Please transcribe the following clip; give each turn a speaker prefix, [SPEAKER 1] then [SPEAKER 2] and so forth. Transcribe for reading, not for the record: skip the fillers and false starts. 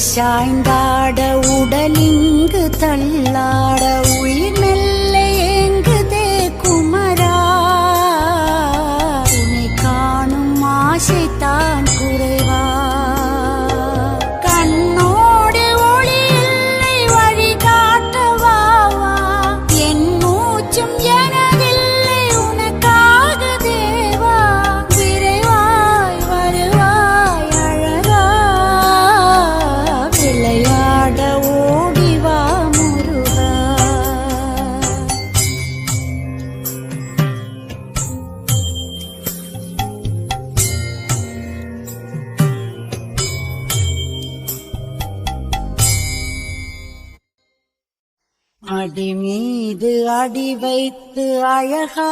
[SPEAKER 1] சாய்ந்தாட உடலிங்கு தள்ளாட உயிர் மெல்ல ஏங்குதே குமரா உன்னை காணும் ஆசைத்தான் குறைவா கண்ணோடு ஒளி இல்லை வழி காட்டவா என் மூச்சும் எனதில்லை உனக்காக தேவா விரைவாய் வருவாய் அழகா விளையாட ஓடிவா முருகா அடி மீது அடி வைத்து அழகா